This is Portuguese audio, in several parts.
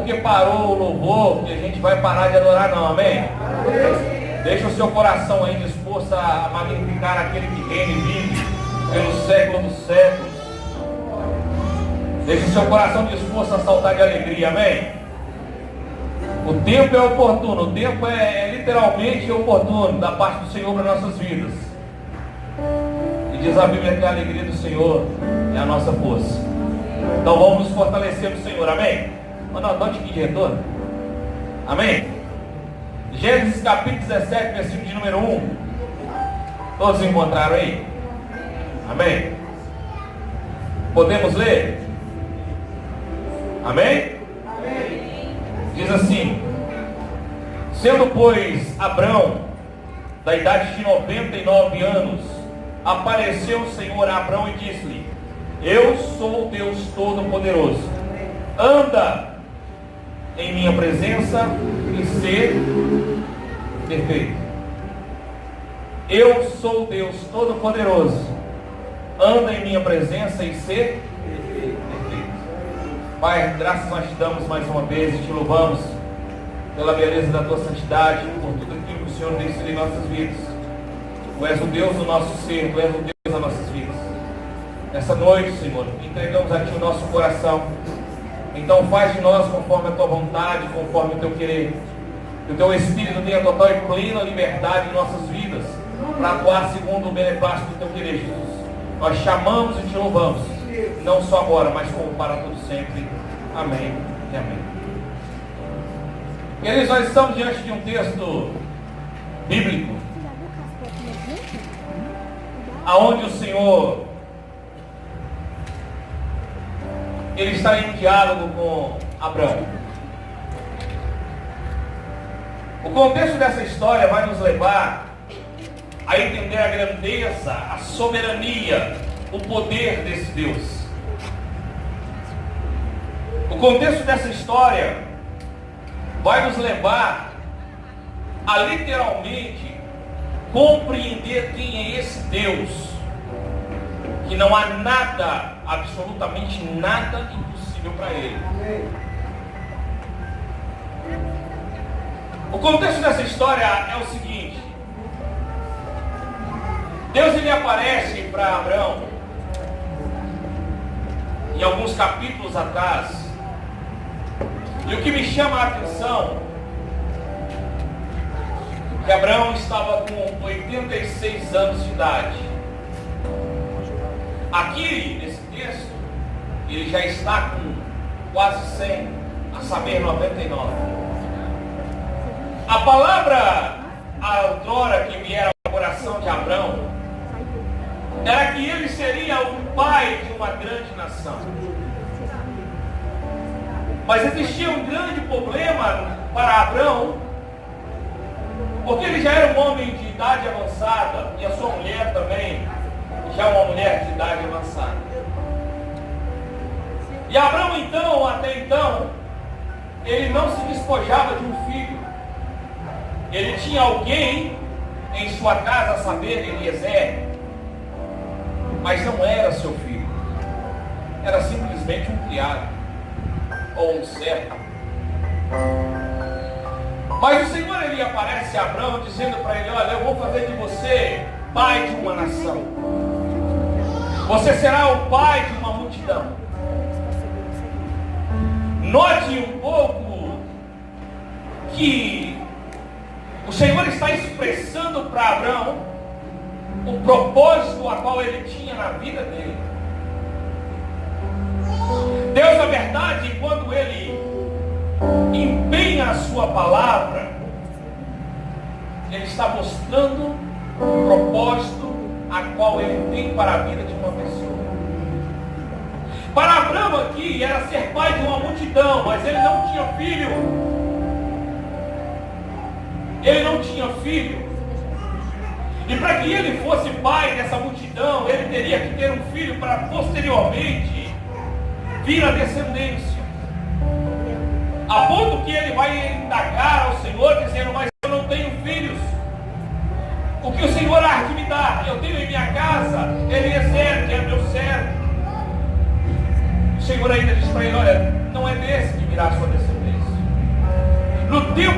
porque parou o louvor que a gente vai parar de adorar, não, amém? Deixa o seu coração aí disposto a magnificar aquele que reina e vive pelo século dos séculos. Deixa o seu coração disposto a saltar de alegria, amém? O tempo é oportuno, o tempo é literalmente oportuno da parte do Senhor para nossas vidas. E diz a Bíblia que a alegria do Senhor é a nossa força. Então vamos nos fortalecer no Senhor, amém? Manda uma noite aqui de retorno. Amém? Gênesis capítulo 17, versículo de número 1. Todos encontraram aí? Amém? Podemos ler? Amém? Amém? Diz assim: sendo, pois, Abrão da idade de 99 anos, apareceu o Senhor a Abrão e disse-lhe: eu sou o Deus Todo-Poderoso, anda em minha presença e ser perfeito. Eu sou o Deus Todo-Poderoso, anda em minha presença e ser perfeito. Pai, graças nós te damos mais uma vez e te louvamos pela beleza da tua santidade, por tudo aquilo que o Senhor tem sido em nossas vidas. Tu és o Deus do nosso ser, tu és o Deus das nossas vidas. Nessa noite, Senhor, entregamos a ti o nosso coração. Então faz de nós conforme a tua vontade, conforme o teu querer. Que o teu Espírito tenha total e plena liberdade em nossas vidas, para atuar segundo o beneplácito do teu querer, Jesus. Nós chamamos e te louvamos, não só agora, mas como para todo sempre. Amém e amém. Queridos, nós estamos diante de um texto bíblico, aonde o Senhor ele está em um diálogo com Abrão. O contexto dessa história vai nos levar a entender a grandeza, a soberania, o poder desse Deus. O contexto dessa história vai nos levar a literalmente compreender quem é esse Deus, que não há nada, absolutamente nada impossível para Ele. O contexto dessa história é o seguinte: Deus ele aparece para Abrão em alguns capítulos atrás, e o que me chama a atenção é que Abrão estava com 86 anos de idade. Aqui, nesse texto, ele já está com quase 100, a saber, 99. A palavra, a outrora que viera ao coração de Abrão, era que ele seria o pai de uma grande nação. Mas existia um grande problema para Abrão, porque ele já era um homem de idade avançada, e a sua mulher também, já uma mulher de idade avançada. E Abrão então, até então, ele não se despojava de um filho. Ele tinha alguém em sua casa, a saber, Eliezer, mas não era seu filho. Era simplesmente um criado, ou um servo. Mas o Senhor ele aparece a Abrão dizendo para ele: olha, eu vou fazer de você pai de uma nação. Você será o pai de uma multidão. Note um pouco que o Senhor está expressando para Abrão o propósito a qual ele tinha na vida dele. Deus, na verdade, quando ele empenha a sua palavra, ele está mostrando o propósito a qual ele tem para a vida de uma pessoa. Para Abrão aqui era ser pai de uma multidão, mas ele não tinha filho. Ele não tinha filho. E para que ele fosse pai dessa multidão, ele teria que ter um filho para posteriormente vir a descendência. A ponto que ele vai indagar ao Senhor, dizendo: mas eu não tenho filhos. O que o Senhor há de me dar? Eu tenho em minha casa Eliezer, que é meu servo. O Senhor ainda diz para ele: olha, não é desse que virá a sua descendência.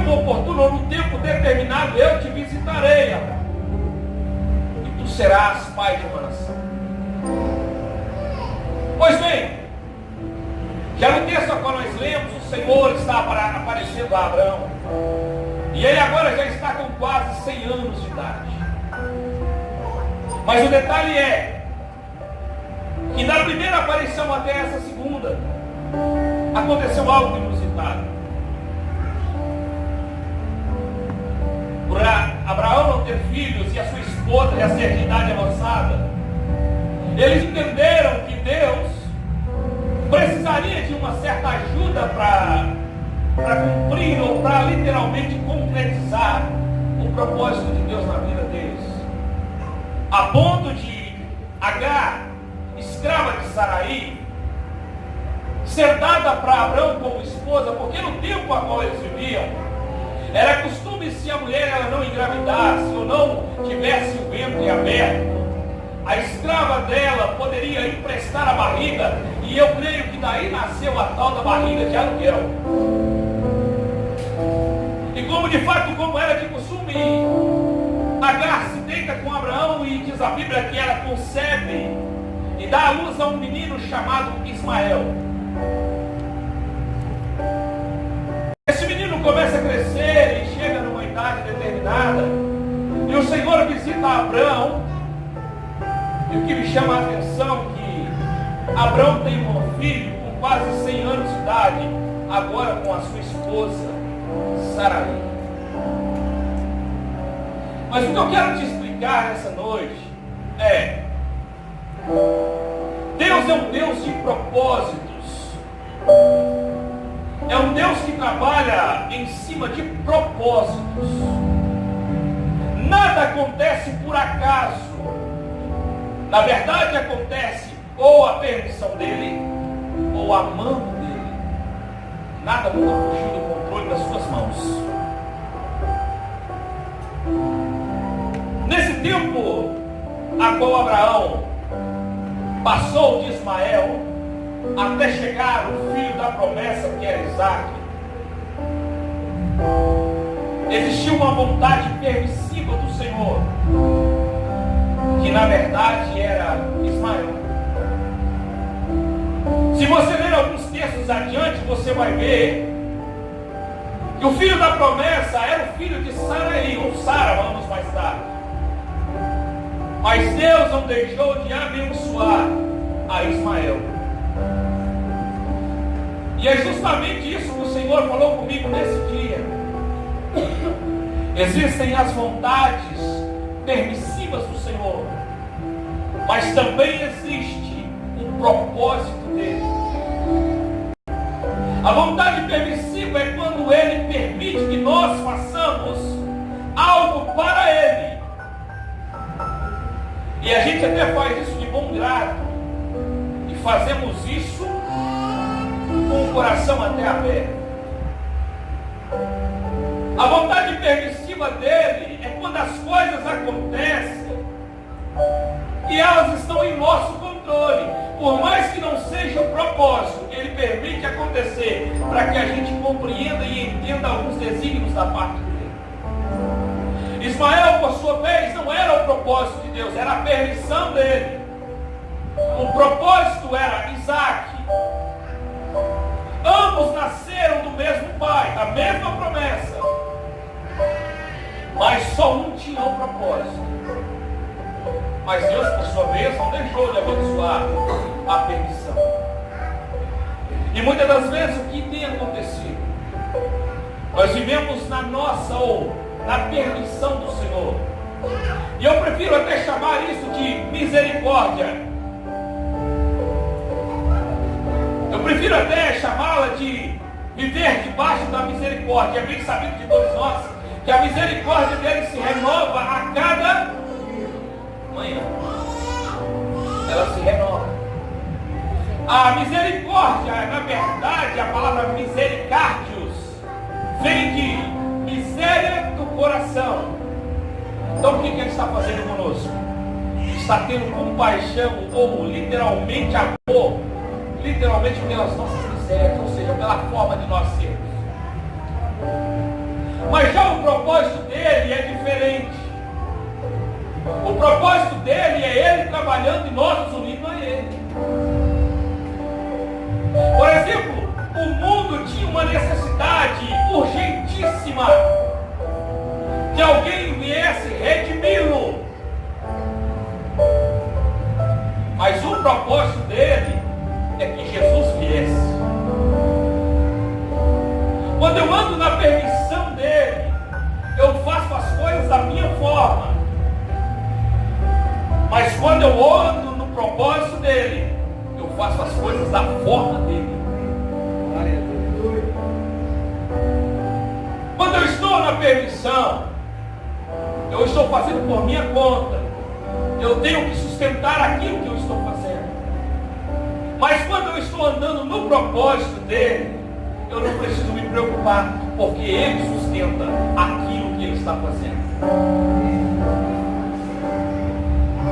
tempo oportuno ou no tempo determinado eu te visitarei, Abraão. E tu serás pai de uma nação. Pois bem, já no texto a qual nós lemos, o Senhor está aparecendo a Abraão. E ele agora já está com quase 100 anos de idade. Mas o detalhe é que da primeira aparição até essa segunda, aconteceu algo inusitado. Por Abraão não ter filhos e a sua esposa já ser de idade avançada, eles entenderam que Deus precisaria de uma certa ajuda para cumprir ou para literalmente concretizar o propósito de Deus na vida deles. A ponto de Agar, escrava de Saraí, ser dada para Abraão como esposa, porque no tempo a qual eles viviam, era costume, se a mulher ela não engravidasse ou não tivesse o ventre aberto, a escrava dela poderia emprestar a barriga, e eu creio que daí nasceu a tal da barriga de aluguel. E como de fato, como era de costume, Agar se deita com Abraão e diz a Bíblia que ela concebe e dá à luz a um menino chamado Ismael. Esse menino começa a crescer e chega numa idade determinada, e o Senhor visita Abraão. E o que me chama a atenção é que Abraão tem um filho com quase 100 anos de idade, agora com a sua esposa Saraí. Mas o que eu quero te explicar nessa noite é: Deus é um Deus de propósitos. É um Deus que trabalha em cima de propósitos. Nada acontece por acaso. Na verdade, acontece ou a permissão dele, ou a mão dele. Nada nunca fugiu do controle das suas mãos. Nesse tempo a qual Abraão passou de Ismael até chegar o filho da promessa, que era Isaac, existia uma vontade permissiva do Senhor, que na verdade era Ismael. Se você ler alguns textos adiante, você vai ver que o filho da promessa era o filho de Saraí, ou Sara, anos mais tarde. Mas Deus não deixou de abençoar a Ismael. E é justamente isso que o Senhor falou comigo nesse dia. Existem as vontades permissivas do Senhor, mas também existe o propósito dele. A vontade permissiva é quando ele permite que nós façamos algo para ele. E a gente até faz isso de bom grado. E fazemos isso com o coração até aberto. A vontade permissiva dele é quando as coisas acontecem e elas estão em nosso controle. Por mais que não seja o propósito, ele permite acontecer para que a gente compreenda e entenda alguns desígnios da parte dele. Ismael, por sua vez, não era o propósito de Deus, era a permissão dele. O propósito era Isaac. Ambos nasceram do mesmo pai, a mesma promessa, mas só um tinha o propósito. Mas Deus, por sua vez, não deixou de abençoar a permissão. E muitas das vezes o que tem acontecido? Nós vivemos na nossa ou na permissão do Senhor. E eu prefiro até chamar isso de misericórdia. Eu prefiro até chamá-la de viver debaixo da misericórdia. É bem sabido de todos nós que a misericórdia dele se renova a cada manhã. Ela se renova. A misericórdia, na verdade, a palavra misericardios vem de miséria do coração. Então o que ele está fazendo conosco? Está tendo compaixão, ou literalmente amor, literalmente pelas nossas misérias, ou seja, pela forma de nós sermos. Mas já o propósito dele é diferente. O propósito dele é ele trabalhando e nós nos unindo a ele. Por exemplo, o mundo tinha uma necessidade urgentíssima que alguém viesse redimi-lo. Mas o propósito dele é que Jesus viesse. Quando eu ando na permissão dele, eu faço as coisas da minha forma. Mas quando eu ando no propósito dele, eu faço as coisas da forma dele. Quando eu estou na permissão, eu estou fazendo por minha conta. Eu tenho que sustentar aquilo que eu estou fazendo. Mas quando eu estou andando no propósito dele, eu não preciso me preocupar, porque ele sustenta aquilo que ele está fazendo.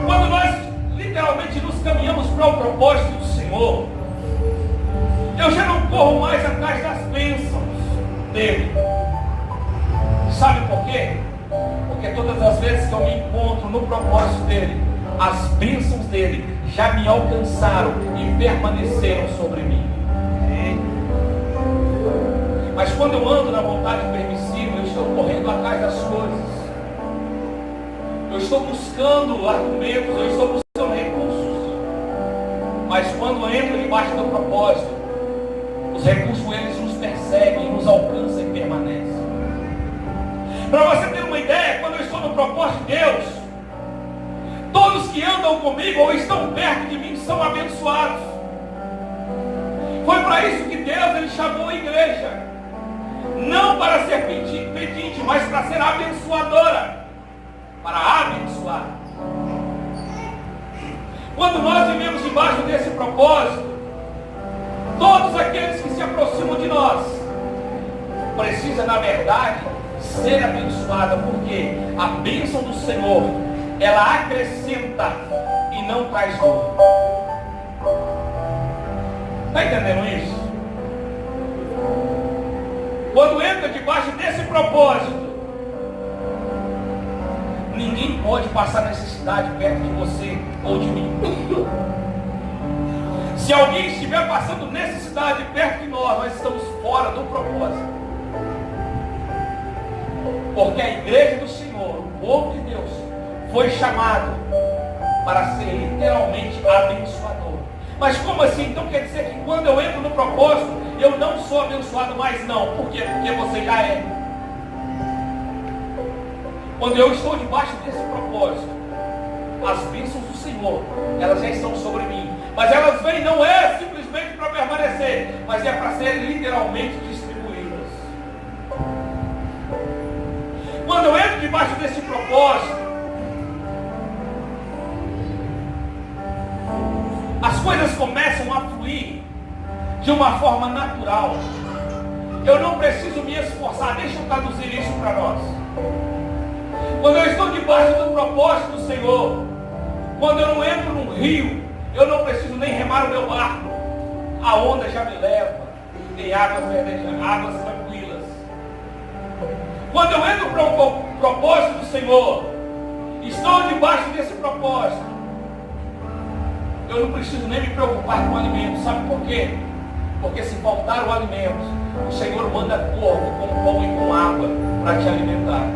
Quando nós literalmente nos caminhamos para o propósito do Senhor, eu já não corro mais atrás das bênçãos dele. Sabe por quê? Porque todas as vezes que eu me encontro no propósito dele, as bênçãos dele já me alcançaram e permaneceram sobre mim. Mas quando eu ando na vontade permissiva, eu estou correndo atrás das coisas. Eu estou buscando argumentos, eu estou buscando recursos. Mas quando eu entro debaixo do propósito, os recursos eles nos perseguem, nos alcançam e permanecem. Para você ter uma ideia, quando eu estou no propósito de Deus, todos que andam comigo ou estão perto de mim são abençoados. Foi para isso que Deus ele chamou a igreja. Não para ser pedinte, mas para ser abençoadora. Para abençoar. Quando nós vivemos debaixo desse propósito, todos aqueles que se aproximam de nós precisam, na verdade, ser abençoada, porque a bênção do Senhor ela acrescenta e não traz dor. Está entendendo isso? Quando entra debaixo desse propósito, ninguém pode passar necessidade perto de você ou de mim. Se alguém estiver passando necessidade perto de nós estamos fora do propósito. Porque a igreja do Senhor, o povo de Deus, foi chamado para ser literalmente abençoador. Mas como assim? Então quer dizer que quando eu entro no propósito, eu não sou abençoado mais? Não. Por quê? Porque você já é. Quando eu estou debaixo desse propósito, as bênçãos do Senhor, elas já estão sobre mim. Mas elas vêm não é simplesmente para permanecer, mas é para serem literalmente distribuídas. Quando eu entro debaixo desse propósito, as coisas começam a fluir de uma forma natural. Eu não preciso me esforçar. Deixa eu traduzir isso para nós. Quando eu estou debaixo do propósito do Senhor, quando eu não entro num rio, eu não preciso nem remar o meu barco. A onda já me leva em águas verdejantes, águas tranquilas. Quando eu entro para o propósito do Senhor, estou debaixo desse propósito, eu não preciso nem me preocupar com o alimento. Sabe por quê? Porque se faltar o alimento, o Senhor manda corvo com pão e com água para te alimentar.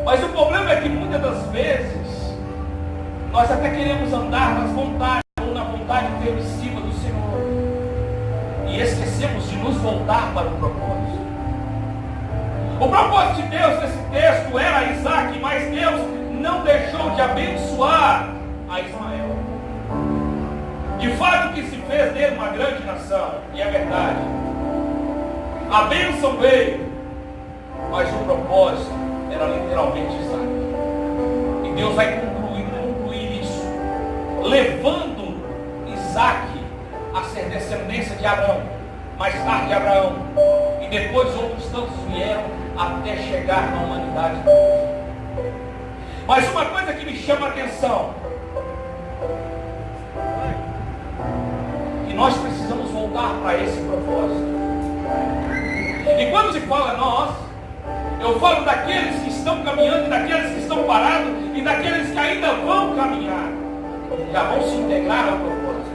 Mas o problema é que muitas das vezes nós até queremos andar nas vontades ou na vontade permissiva do Senhor e esquecemos de nos voltar para o propósito. O propósito de Deus nesse texto era Isaac, mas Deus não deixou de abençoar a Ismael. De fato que se fez dele uma grande nação, e é verdade. A bênção veio, mas o propósito era literalmente Isaac. E Deus vai concluir isso, levando Isaac a ser descendência de Abraão, mais tarde Abraão, e depois outros tantos vieram até chegar na humanidade. Mas uma coisa que me chama a atenção, que nós precisamos voltar para esse propósito. se fala nós, eu falo daqueles que estão caminhando, daqueles que estão parados e daqueles que ainda vão caminhar, já vão se integrar ao propósito.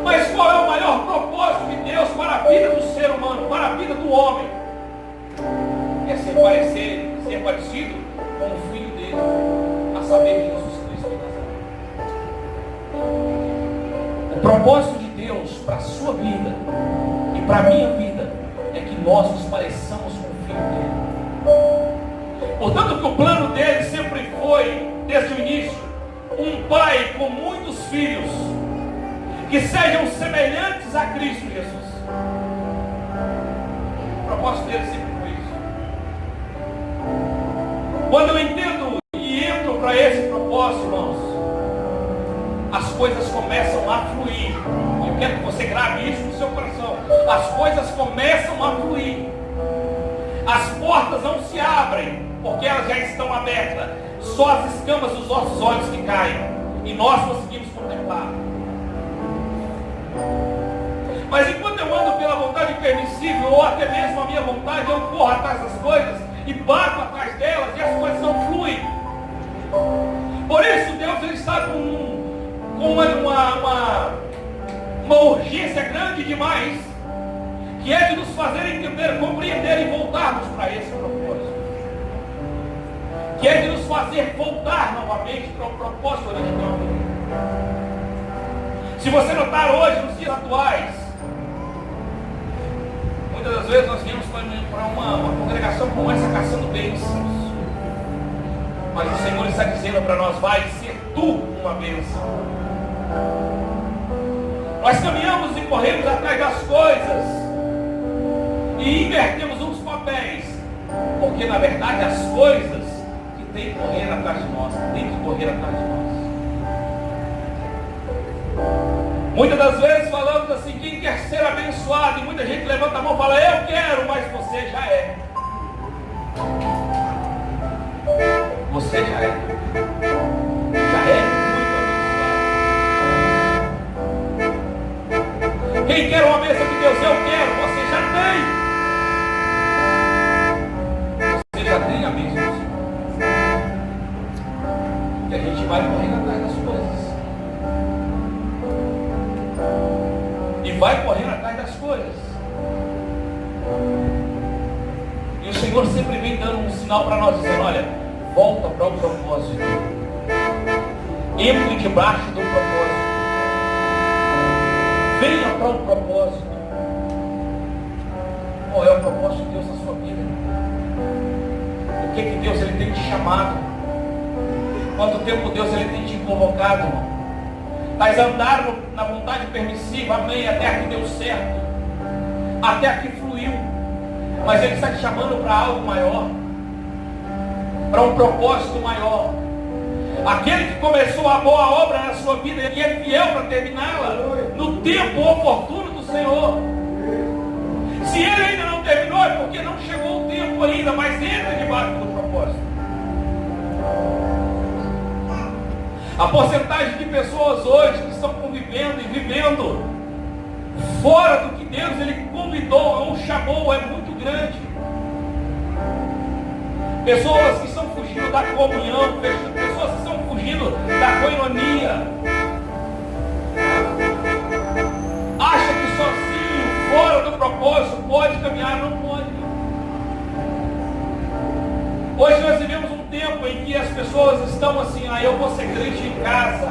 Mas qual é o maior propósito de Deus para a vida do ser humano, para a vida do homem? É ser parecido com o Filho dele, a saber, Jesus Cristo de Nazaré. O propósito de Deus para a sua vida e para a minha vida é que nós nos pareçamos com o Filho dele. Portanto, que o plano dele sempre foi, desde o início, um pai com muitos filhos que sejam semelhantes a Cristo Jesus. O propósito dele sempre foi isso. Quando eu entendo e entro para esse propósito, irmãos, as coisas começam a fluir. Eu quero que você grave isso no seu coração. As coisas começam a fluir. As portas não se abrem, porque elas já estão abertas. Só as escamas dos nossos olhos que caem, e nós conseguimos contemplar. Mas enquanto eu ando pela vontade permissível, ou até mesmo a minha vontade, eu corro atrás das coisas e bato atrás delas, e as coisas não fluem. Por isso Deus ele está com uma urgência grande demais, que é de nos fazer entender, compreender e voltarmos para esse propósito, que é de nos fazer voltar novamente para o propósito original dele. Se você notar hoje, nos dias atuais, muitas das vezes nós viemos para uma congregação como essa caçando bênçãos, mas o Senhor está dizendo para nós: vai ser tu uma bênção. Nós caminhamos e corremos atrás das coisas e invertemos uns papéis, porque na verdade as coisas que tem que correr atrás de nós, tem que correr atrás de nós. Muitas das vezes falamos assim: quem quer ser abençoado? E muita gente levanta a mão e fala: eu quero, mas você já é. Você já é. Já é muito abençoado. Quem quer uma bênção de Deus? Eu quero, você já tem. Você já tem a bênção do Senhor. E a gente vai correndo atrás das coisas. E vai correndo atrás das coisas. E o Senhor sempre vem dando um sinal para nós, dizendo: olha, volta para o propósito. Entre debaixo do propósito. Venha para o propósito. Qual é o propósito de Deus na sua vida? O que Deus ele tem te chamado? Quanto tempo Deus ele tem te convocado, irmão? Mas andaram na vontade permissiva, amém, até aqui deu certo, até aqui fluiu, mas Ele está te chamando para algo maior, para um propósito maior. Aquele que começou a boa obra na sua vida, Ele é fiel para terminá-la, no tempo oportuno do Senhor. Se Ele ainda não terminou, é porque não chegou o tempo ainda, mas entra debaixo do propósito. A porcentagem de pessoas hoje que estão convivendo e vivendo fora do que Deus ele convidou ou chamou é muito grande. Pessoas que estão fugindo da comunhão, pessoas que estão fugindo da coinonia. Acha que sozinho, fora do propósito, pode caminhar, não pode. Hoje nós vivemos um tempo em que as pessoas estão assim: eu vou ser crente em casa.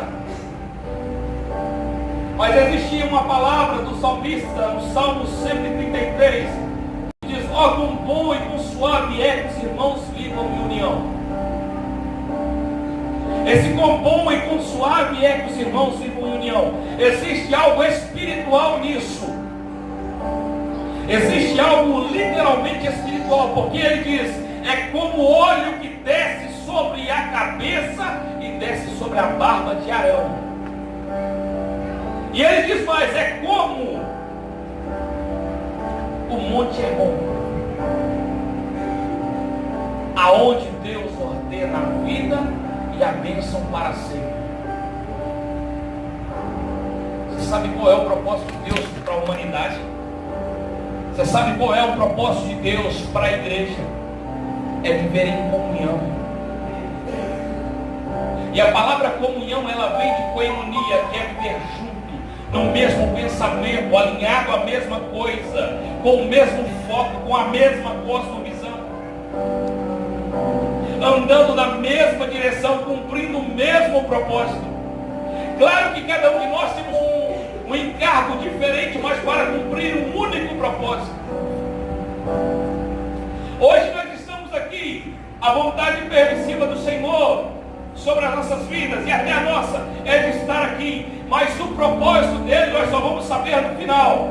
Mas existia uma palavra do salmista, no Salmo 133, que diz: com bom e com suave é que os irmãos vivam em união. Esse com bom e com suave é que os irmãos vivam em união. Existe algo espiritual nisso. Existe algo literalmente espiritual, porque ele diz: é como o óleo que desce sobre a cabeça e desce sobre a barba de Arão. E ele diz mais: é como o monte Hermon, aonde Deus ordena a vida e a bênção para sempre. Você sabe qual é o propósito de Deus para a humanidade? Você sabe qual é o propósito de Deus para a igreja? É viver em comunhão. E a palavra comunhão, ela vem de koinonia, que é viver junto, no mesmo pensamento, alinhado à mesma coisa, com o mesmo foco, com a mesma cosmovisão, andando na mesma direção, cumprindo o mesmo propósito. Claro que cada um de nós temos um encargo diferente, mas para cumprir um único propósito. Hoje nós estamos aqui, a vontade permissiva do Senhor sobre as nossas vidas, e até a nossa é de estar aqui, mas o propósito dele nós só vamos saber no final.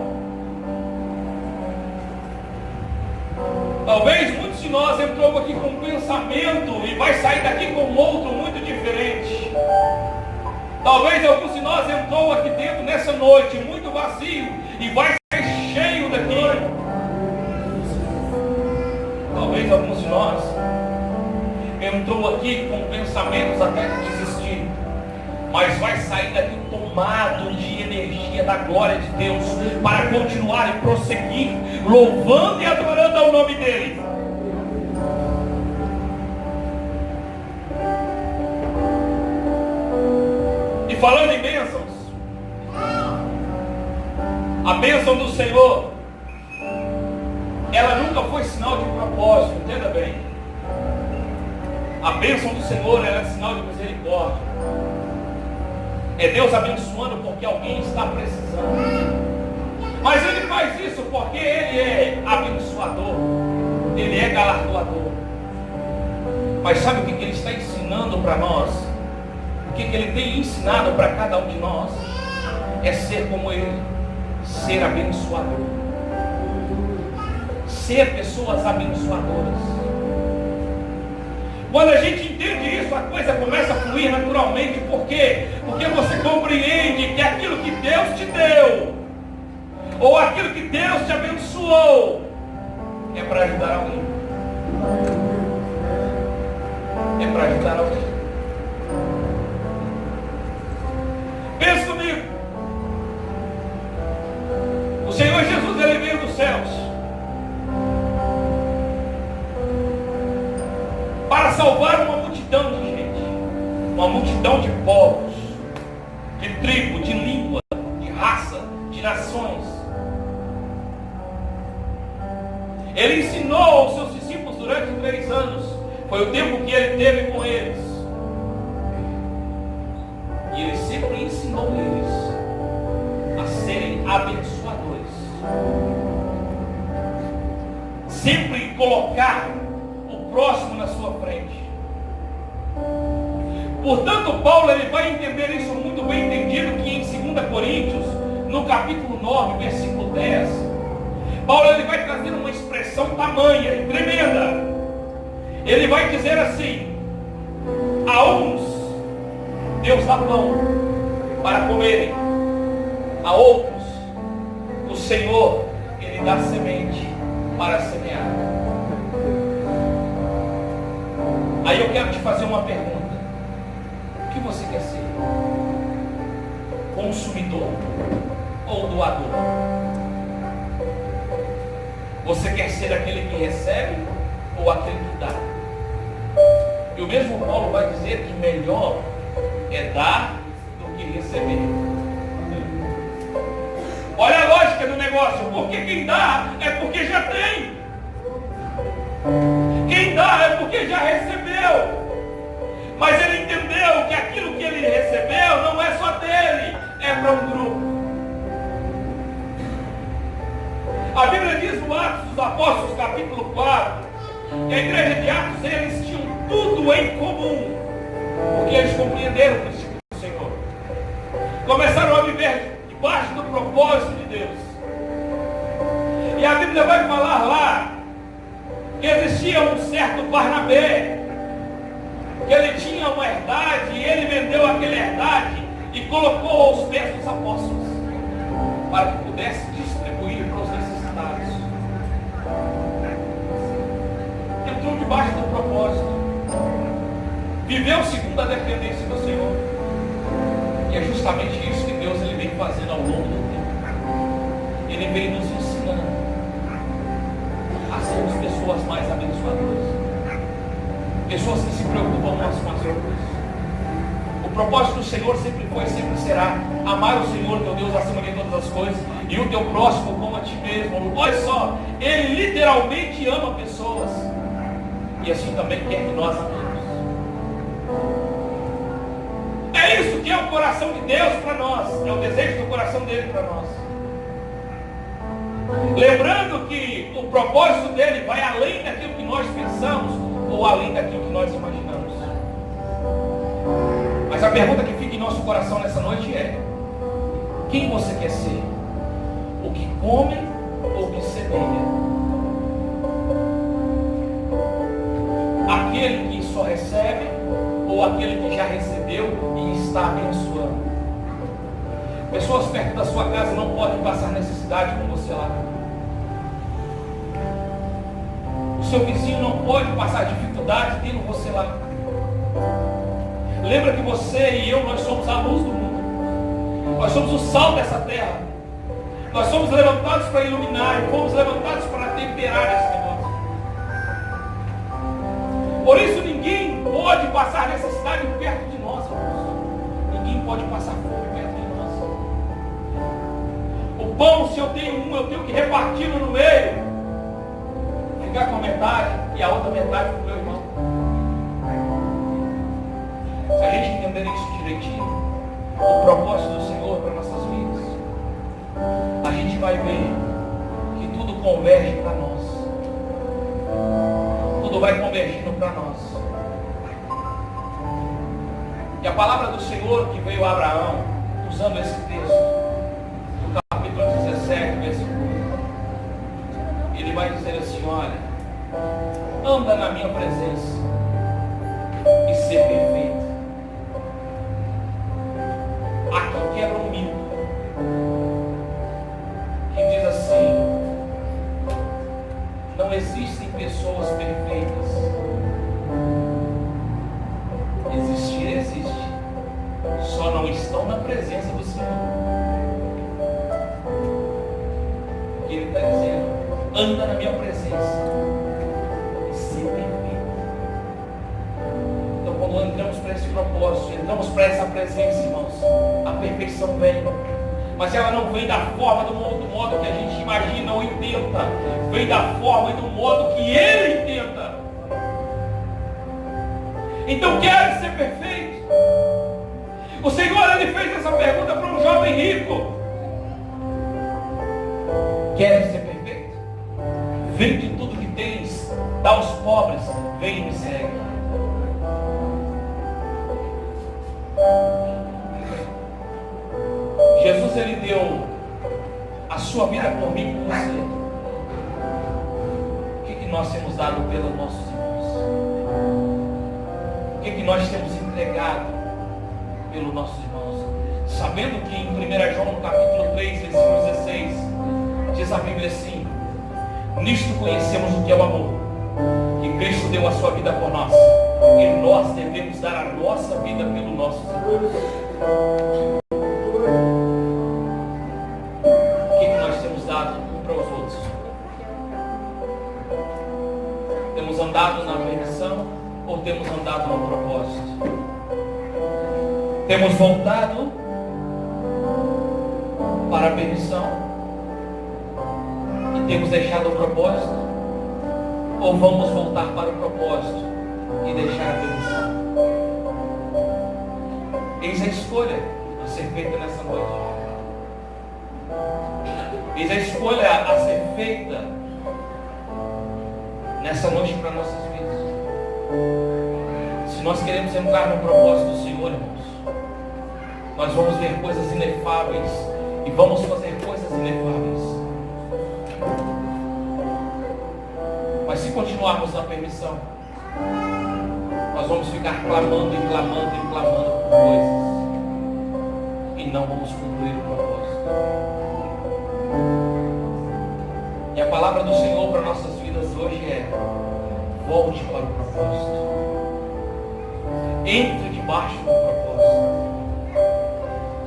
Talvez muitos de nós entrou aqui com um pensamento e vai sair daqui com outro muito diferente. Talvez alguns de nós entrou aqui dentro nessa noite muito vazio e vai ser cheio daqui. Talvez alguns de nós entrou aqui com pensamentos até de desistir, mas vai sair daqui tomado de energia da glória de Deus para continuar e prosseguir louvando e adorando ao nome dele. E falando em bênçãos, a bênção do Senhor, ela nunca foi sinal de propósito, entenda bem. A bênção do Senhor, ela é sinal de misericórdia. É Deus abençoando porque alguém está precisando. Mas Ele faz isso porque Ele é abençoador, Ele é galardoador. Mas sabe o que Ele está ensinando para nós? O que Ele tem ensinado para cada um de nós? É ser como Ele, ser abençoador, ser pessoas abençoadoras. Quando a gente entende isso, a coisa começa a fluir naturalmente. Por quê? Porque você compreende que aquilo que Deus te deu, ou aquilo que Deus te abençoou, é para ajudar alguém. É para ajudar alguém. Pensa comigo. O Senhor Jesus, Ele veio dos céus para salvar uma multidão de gente, uma multidão de povos, de tribo, de língua, de raça, de nações. Ele ensinou aos seus discípulos durante 3 anos, foi o tempo que ele teve com eles, e ele sempre ensinou eles a serem abençoadores, sempre colocar o próximo na sua frente. Portanto, Paulo, ele vai entender isso muito bem entendido, que em 2 Coríntios, no capítulo 9, versículo 10, Paulo, ele vai trazer uma expressão tamanha e tremenda. Ele vai dizer assim: a uns Deus dá pão para comerem, a outros o Senhor, Ele dá semente para semear. Aí eu quero te fazer uma pergunta. O que você quer ser? Consumidor ou doador? Você quer ser aquele que recebe ou aquele que dá? E o mesmo Paulo vai dizer que melhor é dar do que receber. Olha a lógica do negócio. Porque quem dá é porque já tem. Quem dá é porque já recebeu. Mas ele entendeu que aquilo que ele recebeu não é só dele, é para um grupo. A Bíblia diz no Atos dos Apóstolos, capítulo 4, que a igreja de Atos, eles tinham tudo em comum, porque eles compreenderam o princípio do Senhor. Começaram a viver debaixo do propósito de Deus. E a Bíblia vai falar lá que existia um certo Barnabé, que ele tinha uma herdade, e ele vendeu aquela herdade e colocou aos pés dos apóstolos, para que pudesse distribuir para os necessitados. Entrou debaixo do propósito, viveu segundo a dependência do Senhor. E é justamente isso que Deus, ele vem fazendo ao longo do tempo. Ele vem nos ensinando pessoas mais abençoadoras, pessoas que se preocupam umas com as outras. O propósito do Senhor sempre foi e sempre será amar o Senhor teu Deus acima de todas as coisas e o teu próximo como a ti mesmo. Olha só, Ele literalmente ama pessoas e assim também quer que nós amemos. É isso que é o coração de Deus para nós, é o desejo do coração dele para nós. Lembrando que o propósito dele vai além daquilo que nós pensamos ou além daquilo que nós imaginamos. Mas a pergunta que fica em nosso coração nessa noite é: quem você quer ser? O que come ou o que semeia? Aquele que só recebe ou aquele que já recebeu e está abençoando? Pessoas perto da sua casa não podem passar necessidade com você lá. O seu vizinho não pode passar dificuldade tendo você lá. Lembra que você e eu, nós somos a luz do mundo. Nós somos o sal dessa terra. Nós somos levantados para iluminar e fomos levantados para temperar esse negócio. Por isso ninguém pode passar necessidade perto de nós, irmãos. Ninguém pode passar fome perto de nós. O pão, se eu tenho um, eu tenho que reparti-lo no meio. Ficar com a metade e a outra metade para o meu irmão. Se a gente entender isso direitinho, o propósito do Senhor para nossas vidas, a gente vai ver que tudo converge para nós. Tudo vai convergindo para nós. E a palavra do Senhor que veio a Abraão, usando esse texto, no capítulo 17, versículo 1, ele vai dizer assim: olha, anda na minha presença e ser perfeito. Aqui quebra um mito que diz assim: não existem pessoas perfeitas. Existir existe, só não estão na presença do Senhor. Ele está dizendo: anda na minha presença e ser perfeito. Então, quando entramos para esse propósito, entramos para essa presença, irmãos, a perfeição vem. Mas ela não vem da forma, do modo que a gente imagina ou intenta. Vem da forma e do modo que Ele intenta. Então, quer ser perfeito? O Senhor, Ele fez essa pergunta para um jovem rico. Quer ser perfeito? Vende tudo que tens, dá aos pobres, vem e me segue. Jesus, Ele deu a sua vida por mim e por você. O que nós temos dado pelos nossos irmãos? O que nós temos entregado pelos nossos irmãos? Sabendo que em 1 João, no capítulo 3, versículo 16, diz a Bíblia assim: nisto conhecemos o que é o amor, que Cristo deu a sua vida por nós, e nós devemos dar a nossa vida pelos nossos irmãos. O que nós temos dado um para os outros? Temos andado na permissão ou temos andado no propósito? Temos voltado para a permissão e temos deixado o propósito? Ou vamos voltar para o propósito e deixar a permissão? Eis a escolha a ser feita nessa noite. Eis a escolha a ser feita nessa noite para nossas vidas. Se nós queremos entrar no propósito do Senhor, irmãos, nós vamos ver coisas inefáveis e vamos fazer coisas inefáveis. Mas se continuarmos na permissão, nós vamos ficar clamando e clamando e clamando por coisas e não vamos cumprir o propósito. E a palavra do Senhor para nossas vidas hoje é: volte para o propósito. Entre debaixo do propósito.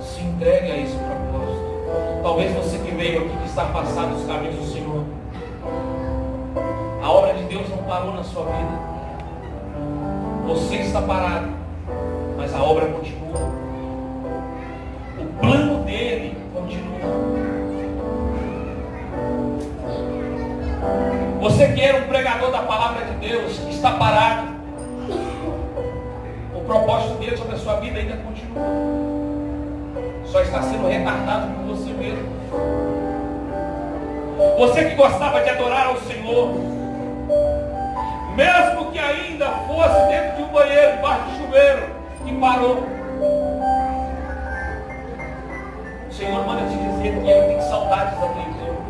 Se entregue a esse propósito. Talvez você que veio aqui, que está passado os caminhos do Senhor. A obra de Deus parou na sua vida. Você está parado, mas a obra continua. O plano dele continua. Você que era um pregador da palavra de Deus, está parado. O propósito dele sobre a sua vida ainda continua. Só está sendo retardado por você mesmo. Você que gostava de adorar ao Senhor, mesmo que ainda fosse dentro de um banheiro, debaixo do chuveiro, e parou. O Senhor manda te dizer que eu tenho saudades daquele tempo,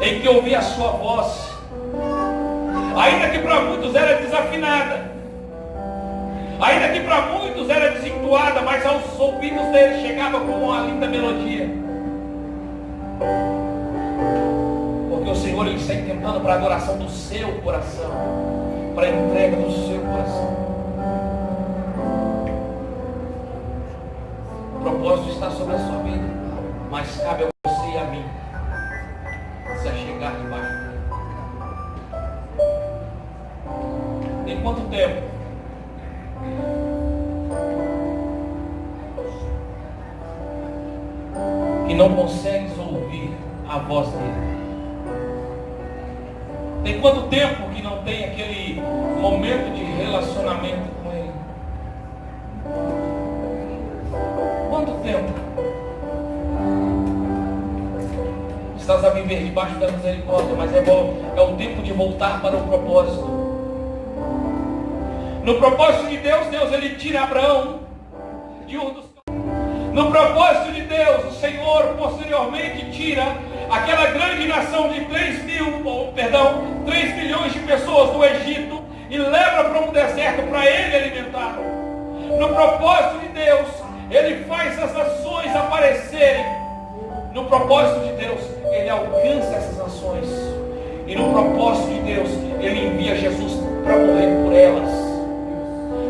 em que ouvi a sua voz, ainda que para muitos era desafinada, ainda que para muitos era desentoada, mas aos ouvidos dele chegava como uma linda melodia. Porque o Senhor ele está intentando para a adoração do seu coração, para a entrega do seu coração. O propósito está sobre a sua vida, mas cabe a você e a mim se achegar debaixo dele. Tem quanto tempo que não consegues ouvir a voz dele? Tem quanto tempo que não tem aquele momento de relacionamento com ele? Quanto tempo estás a viver debaixo da misericórdia? Mas é o tempo de voltar para o propósito. No propósito de Deus, ele tira Abraão de Ur dos. No propósito de Deus, o Senhor posteriormente tira aquela grande nação de 3 milhões de pessoas do Egito e leva para um deserto para ele alimentar. No propósito de Deus, ele faz as nações aparecerem. No propósito de Deus, ele alcança essas nações. E no propósito de Deus, ele envia Jesus para morrer por elas,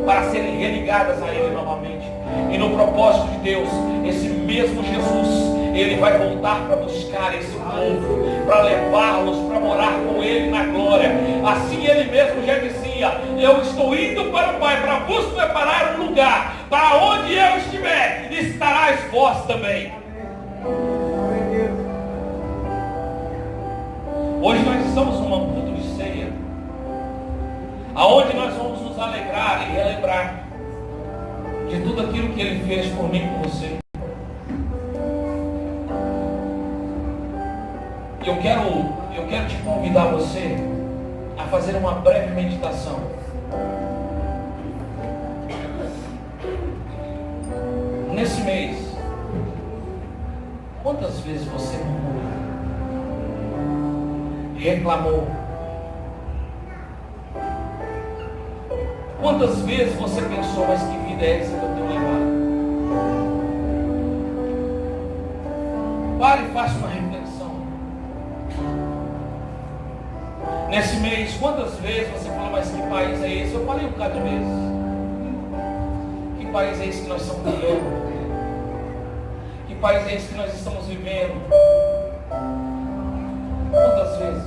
para serem religadas a ele novamente. E no propósito de Deus, esse mesmo Jesus, ele vai voltar para buscar esse povo, para levá-los, para morar com ele na glória. Assim ele mesmo já dizia: eu estou indo para o Pai, para vos preparar um lugar, para onde eu estiver, estarás vós também. Hoje nós estamos num culto de ceia, aonde nós vamos nos alegrar e relembrar de tudo aquilo que ele fez por mim e por você. Eu quero te convidar você a fazer uma breve meditação. Nesse mês, quantas vezes você murmurou, reclamou? Quantas vezes você pensou: mas que vida é essa que eu tenho levado? Pare e faça uma reflexão. Nesse mês, quantas vezes você falou: mas que país é esse? Eu falei um bocado de vezes. Que país é esse que nós estamos vivendo? Que país é esse que nós estamos vivendo? Quantas vezes?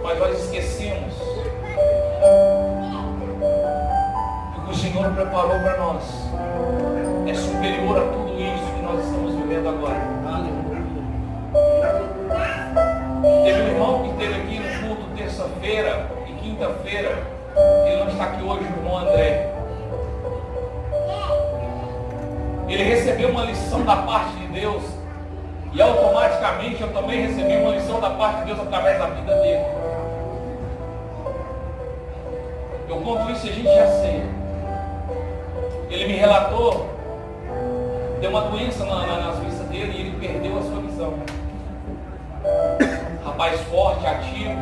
Mas nós esquecemos que o que o Senhor preparou para nós é superior a tudo isso que nós estamos vivendo agora. Teve um irmão que esteve aqui no culto terça-feira e quinta-feira. Ele não está aqui hoje, o irmão André. Ele recebeu uma lição da parte de Deus, e automaticamente eu também recebi uma lição da parte de Deus através da vida dele. Eu conto isso e a gente já sei. Ele me relatou, deu uma doença nas vistas dele e ele perdeu a sua visão. Rapaz forte, ativo.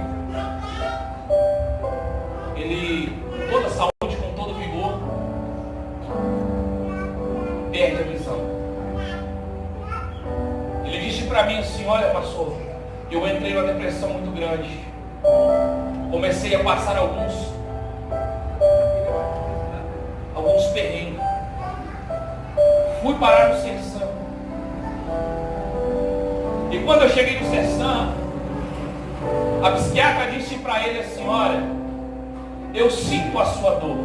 Ele, com toda a saúde, com todo vigor, perde a visão. Ele disse para mim assim: olha, pastor, eu entrei numa depressão muito grande. Comecei a passar alguns perrengues. Fui parar no Serção. E quando eu cheguei no Serção, A psiquiatra disse para ele assim: olha, eu sinto a sua dor.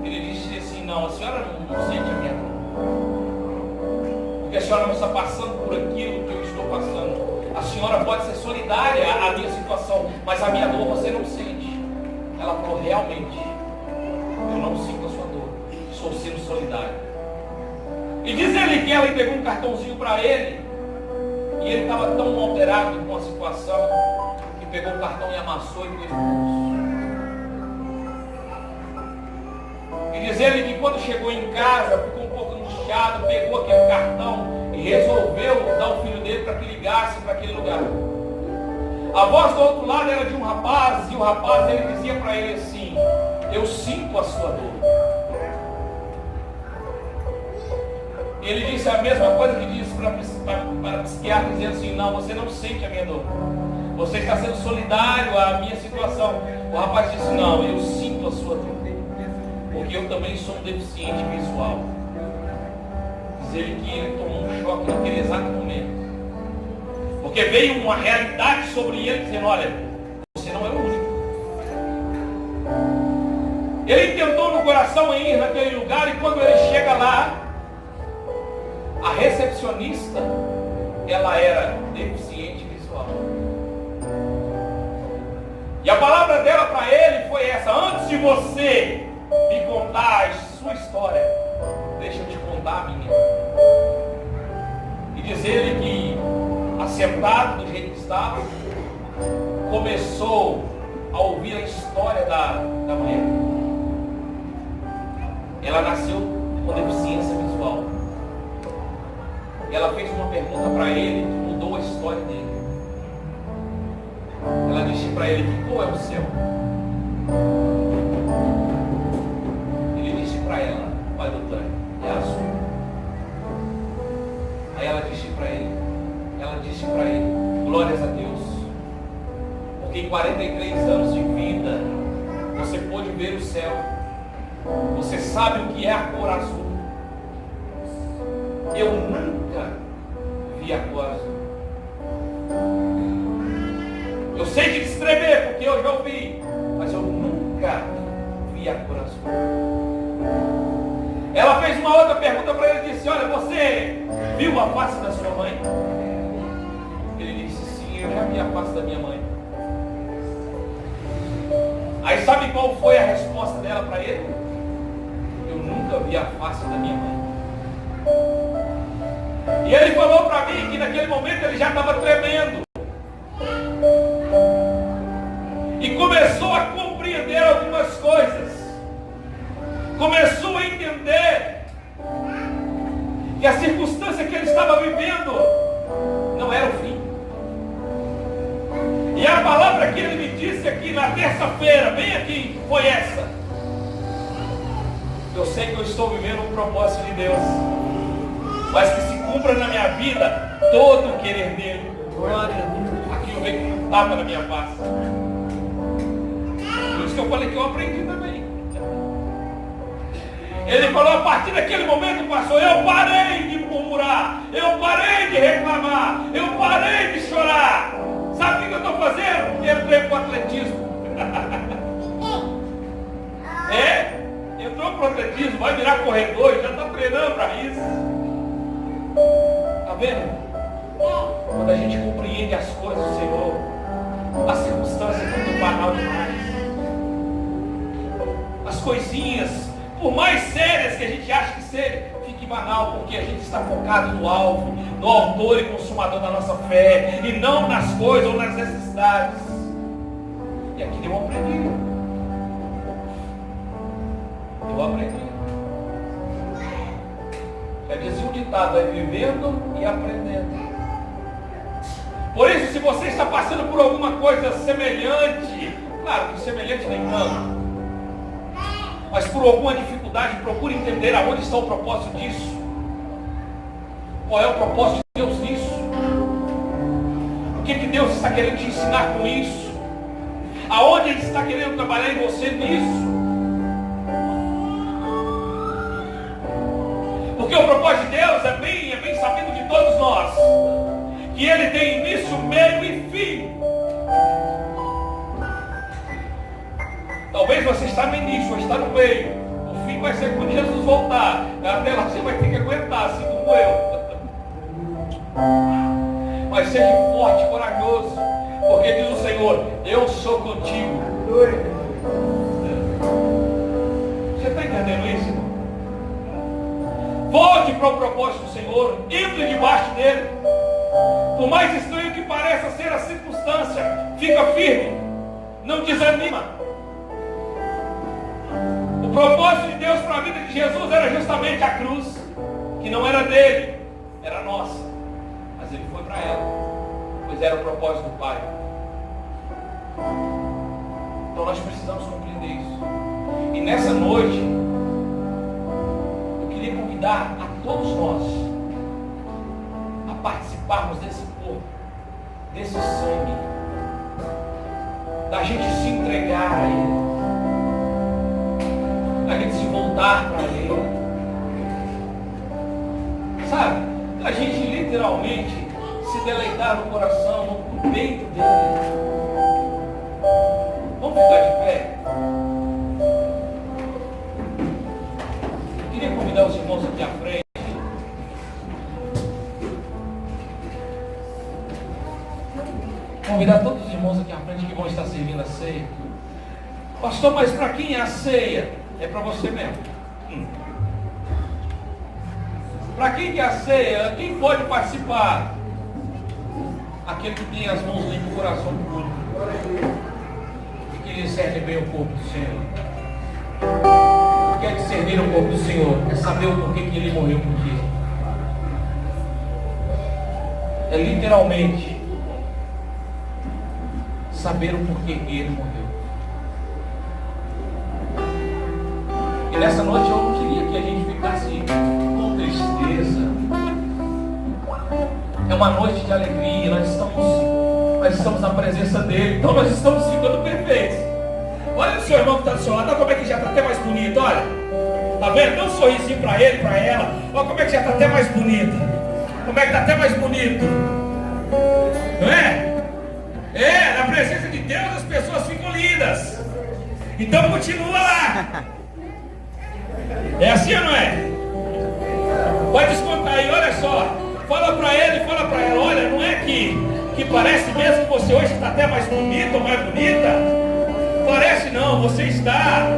Ele disse assim: não, a senhora não sente a minha dor, porque a senhora não está passando por aquilo que eu estou passando. A senhora pode ser solidária à minha situação, mas a minha dor você não sente. Ela falou: realmente, eu não sinto a sua dor, estou sendo solidário. E diz ele que ela entregou um cartãozinho para ele, e ele estava tão alterado com a situação, que pegou o cartão e amassou e pôs no bolso. E diz ele que quando chegou em casa, ficou um pouco angustiado, pegou aquele cartão e resolveu dar o filho dele para que ligasse para aquele lugar. A voz do outro lado era de um rapaz, e o rapaz, ele dizia para ele assim: eu sinto a sua dor. Ele disse a mesma coisa que disse para a psiquiatra, dizendo assim: não, você não sente a minha dor, você está sendo solidário à minha situação. O rapaz disse: não, eu sinto a sua dor, porque eu também sou um deficiente visual. Diz ele que ele tomou um choque naquele exato momento, porque veio uma realidade sobre ele, dizendo: olha, você não é o único. Ele tentou no coração em ir naquele lugar, e quando ele chega lá, a recepcionista, ela era deficiente visual. E a palavra dela para ele foi essa: antes de você me contar a sua história, deixa eu te contar a minha. E diz ele que, assentado do jeito que estava, começou a ouvir a história da mulher. Ela nasceu com deficiência visual. Ela fez uma pergunta para ele que mudou a história dele. Ela disse para ele que qual é o céu? Ele disse para ela: olha, doutora, é azul. Aí ela disse para ele, glórias a Deus, porque em 43 anos de vida você pôde ver o céu, você sabe o que é a cor azul. Eu nunca vi a cor azul. Eu sei de descrever, porque eu já ouvi, mas eu nunca vi a cor azul. Ela fez uma outra pergunta para ele e disse: olha, você viu a face da sua mãe? Ele disse: sim, eu já vi a face da minha mãe. Aí sabe qual foi a resposta dela para ele? Eu nunca vi a face da minha mãe. E ele falou para mim que naquele momento ele já estava tremendo. E começou a compreender algumas coisas. Começou a entender que a circunstância que ele estava vivendo não era o fim. E a palavra que ele me disse aqui na terça-feira, bem aqui, foi essa: eu sei que eu estou vivendo um propósito de Deus, mas que se cumpra na minha vida todo o querer dele. Aqui eu vejo que um tapa na minha face. Por isso que eu falei que eu aprendi também. Ele falou: a partir daquele momento, pastor, eu parei de murmurar, eu parei de reclamar, eu parei de chorar. Sabe o que eu estou fazendo? Entrei para o atletismo. Entrou para o atletismo, vai virar corredor, já está treinando para isso. Está vendo? Quando a gente compreende as coisas do Senhor, a circunstância é muito banal demais. As coisinhas, por mais sérias que a gente acha que seja, fique banal, porque a gente está focado no alvo, no autor e consumador da nossa fé, e não nas coisas ou nas necessidades. E aqui eu aprendi. Já dizia o ditado: é vivendo e aprendendo. Por isso, se você está passando por alguma coisa semelhante, claro que semelhante nem tanto, mas por alguma dificuldade, procure entender aonde está o propósito disso. Qual é o propósito de Deus nisso? O que Deus está querendo te ensinar com isso? Aonde Ele está querendo trabalhar em você nisso? Porque o propósito de Deus é bem sabido de todos nós, que Ele tem início, meio e fim. talvez você está no início, ou está no meio. O fim vai ser quando Jesus voltar. Até lá você vai ter que aguentar, assim como eu. Mas seja forte, corajoso, porque diz o Senhor: eu sou contigo. Você está entendendo isso, irmão? Volte para o propósito do Senhor, entre debaixo dele. Por mais estranho que pareça ser a circunstância, fica firme, não desanima. O propósito de Deus para a vida de Jesus era justamente a cruz, que não era dele, era nossa, mas ele foi para ela, pois era o propósito do Pai. Então nós precisamos compreender isso. E nessa noite, eu queria convidar a todos nós a participarmos desse corpo, desse sangue, da gente se entregar a Ele, da gente se voltar para Ele, sabe? Da gente literalmente se deleitar no coração, no peito dele. Vamos ficar de pé? Eu queria convidar os irmãos aqui à frente. Convidar todos os irmãos aqui à frente que vão estar servindo a ceia. Pastor, mas para quem é a ceia? É para você mesmo. Para quem que é a ceia? Quem pode participar? Aquele que tem as mãos limpas, o coração puro, que serve bem o corpo do Senhor. O que é que servir o corpo do Senhor? É saber o porquê que Ele morreu por ti. É literalmente saber o porquê que Ele morreu. E nessa noite eu não queria que a gente ficasse com tristeza. É uma noite de alegria, nós estamos na presença dele, então nós estamos ficando perfeitos. Olha o seu irmão que está do seu lado, olha como é que já está até mais bonito, olha. Está vendo? Dá um sorrisinho para ele, para ela. Olha como é que já está até mais bonita. Como é que está até mais bonito. Não é? É, na presença de Deus as pessoas ficam lindas. Então continua lá. É assim ou não é? Pode descontar aí, olha só. Fala para ele, fala para ela. Olha, não é que parece mesmo que você hoje está até mais bonito ou mais bonita? Parece não, você está.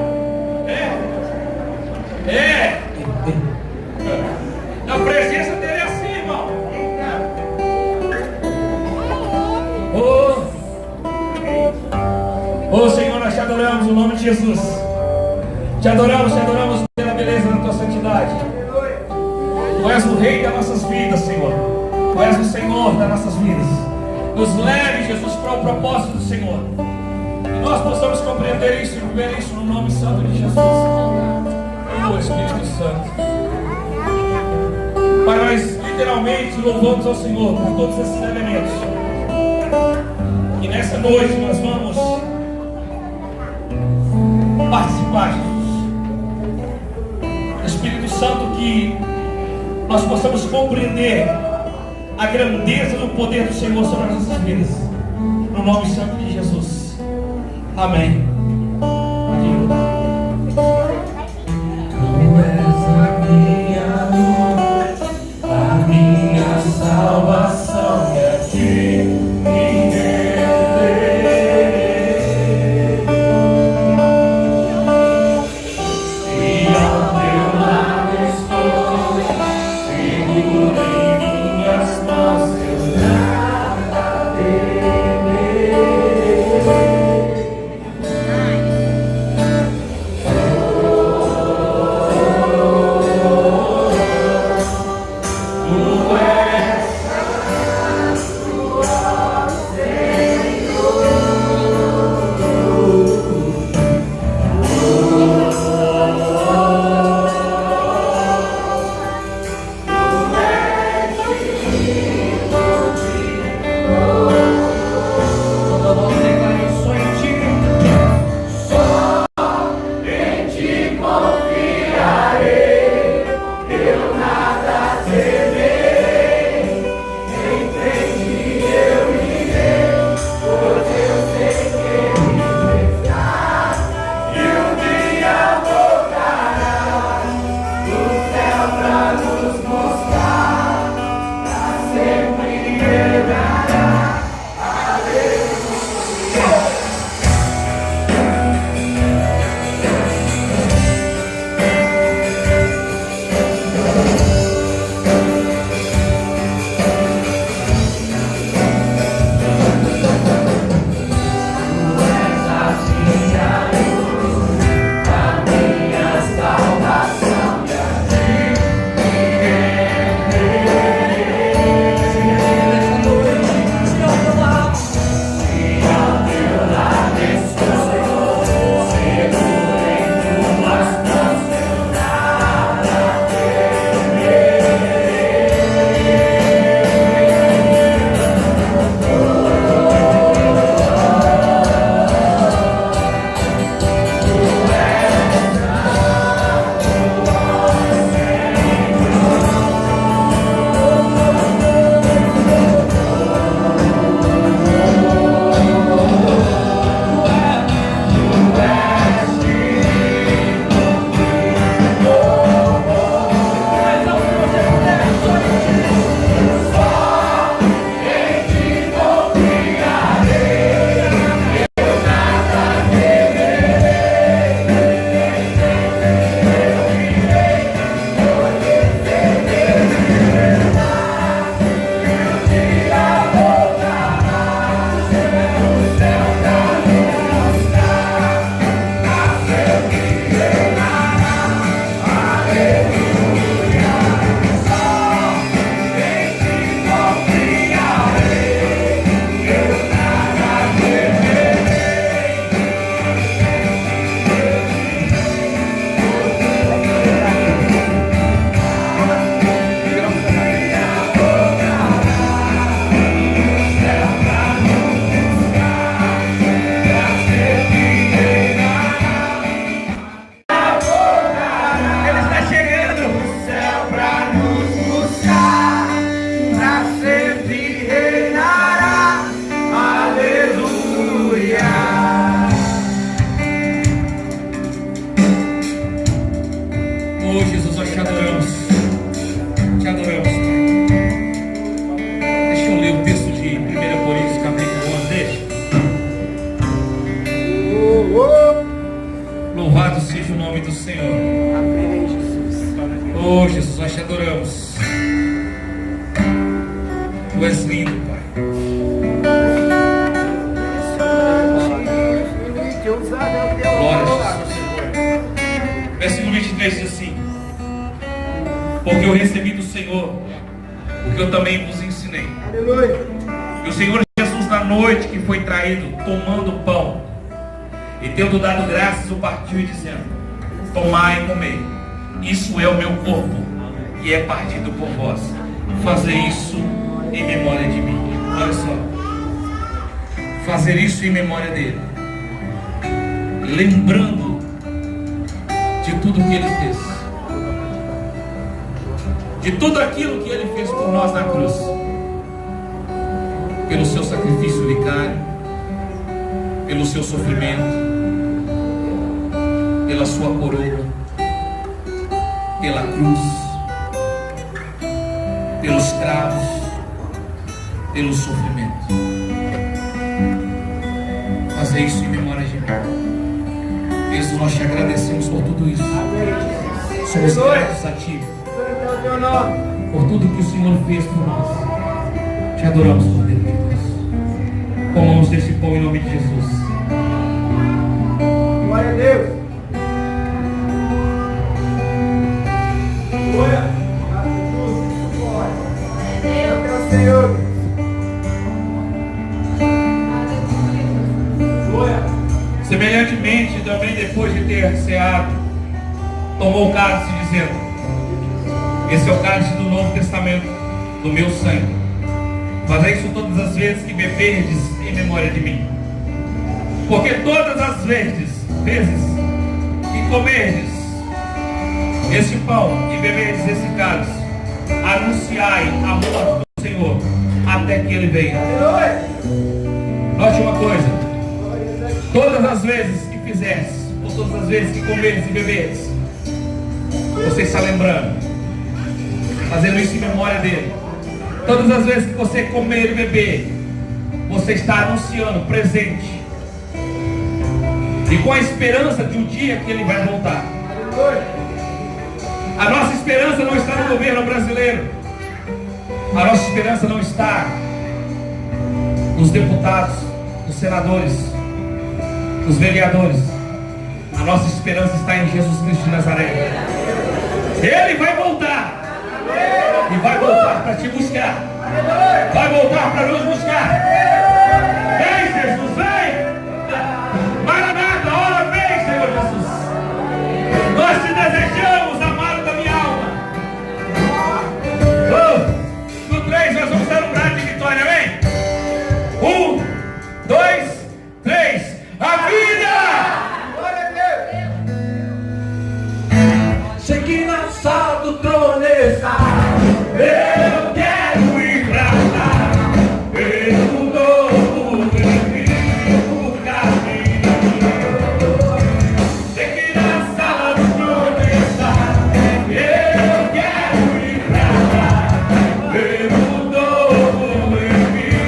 Na presença dele é assim, irmão. Oh Senhor, nós te adoramos no nome de Jesus. Te adoramos pela beleza da tua santidade. Tu és o Rei das nossas vidas, Senhor. Tu és o Senhor das nossas vidas. Nos leve, Jesus, para o propósito do Senhor. Que nós possamos compreender isso e viver isso no nome santo de Jesus. Oh Espírito Santo. Pai, nós literalmente louvamos ao Senhor por todos esses elementos. E nessa noite nós vamos participar, Jesus. Espírito Santo, que nós possamos compreender a grandeza do poder do Senhor sobre as nossas vidas. No nome santo de Jesus. Amém. Tu és a minha luz, a minha salvação, e a ti me renderei. E ao teu lado estou, seguro em minhas mãos, eu nada temerei. Oh Jesus, nós te adoramos. Te adoramos, Pai. Deixa eu ler o texto de 1 Coríntios, capítulo 11. Louvado seja o nome do Senhor. Amém, Jesus. Oh Jesus, nós te adoramos. Tu és lindo, Pai. Glória a Jesus. Versículo 23 diz assim: porque eu recebi do Senhor o que eu também vos ensinei. Aleluia. E o Senhor Jesus, na noite que foi traído, tomando o pão e tendo dado graças, o partiu e dizendo: tomai e comei, isso é o meu corpo, que é partido por vós. Fazer isso em memória de mim. Olha só, fazer isso em memória dele, lembrando de tudo que ele fez, de tudo aquilo que ele fez por nós na cruz, pelo seu sacrifício vicário, pelo seu sofrimento, pela sua coroa, pela cruz, pelos cravos, pelo sofrimento. Fazer isso em memória de mim. Isso, nós te agradecemos por tudo isso. Somos gratos a ti por tudo que o Senhor fez por nós. Te adoramos, Cordeiro de Deus. Comamos desse pão em nome de Jesus. Glória a Deus. Glória a Jesus. Glória ao Senhor. Glória. Semelhantemente, também depois de ter ceado, tomou o cálice, dizendo: esse é o cálice do Novo Testamento, do meu sangue. Fazei isso todas as vezes que beberdes em memória de mim. Porque todas as vezes que comerdes esse pão e beberdes esse cálice, anunciai a morte do Senhor até que Ele venha. Note uma coisa: todas as vezes que fizerdes, ou todas as vezes que comerdes e beberdes, você está lembrando, fazendo isso em memória dele. Todas as vezes que você comer e beber, você está anunciando presente, e com a esperança de um dia que ele vai voltar. A nossa esperança não está no governo brasileiro, a nossa esperança não está nos deputados, nos senadores, nos vereadores. A nossa esperança está em Jesus Cristo de Nazaré. Ele vai voltar. E vai voltar para te buscar. Vai voltar para nos buscar. Vem, Jesus, vem. Maranata, hora vem, Senhor Jesus. Nós te desejamos, amado da minha alma. No 3 nós vamos dar um brado de vitória, amém? 1, 2, 3. A vida! Glória a Deus. Seguindo a sala do trono está. Eu quero ir pra lá. Pelo novo caminho. Seguindo a sala do trono está. Eu quero ir pra lá. Pelo novo caminho.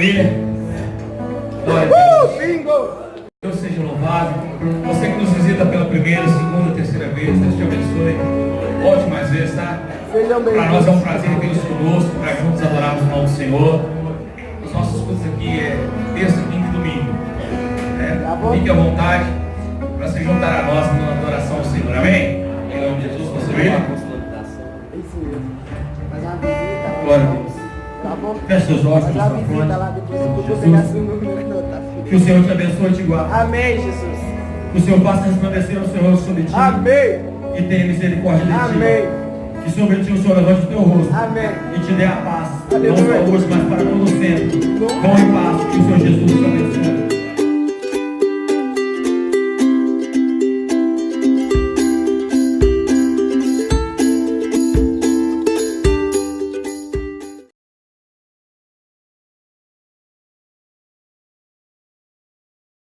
família. Glória a Deus. Bingo! Deus seja louvado. Você que nos visita pela primeira, segunda, terceira vez, Deus te abençoe. Volte mais vezes, tá? Sejam Para bem-vindos. nós é um prazer tê-los conosco, para juntos adorarmos o nome do Senhor. Os nossos cultos aqui é terça, quinta e domingo. Tá bom? Fique à vontade para se juntar a nós na adoração ao Senhor. Amém? Em nome de Jesus, você vê? Isso mesmo. Faz uma visita. Glória a Deus. Tá bom? Feche seus olhos, Faz meus uma visita patrões. lá depois. Eu vou Jesus. pegar seu número e anotar, Que filho. o Senhor te abençoe e te guarde. Amém, Jesus. Que o Senhor faça resplandecer o Senhor sobre ti. Amém. E tenha misericórdia de ti. Amém. Que sobre ti o Senhor levante o teu rosto. Amém. E te dê a paz. Não Aleluia. só hoje, mas para todo sempre.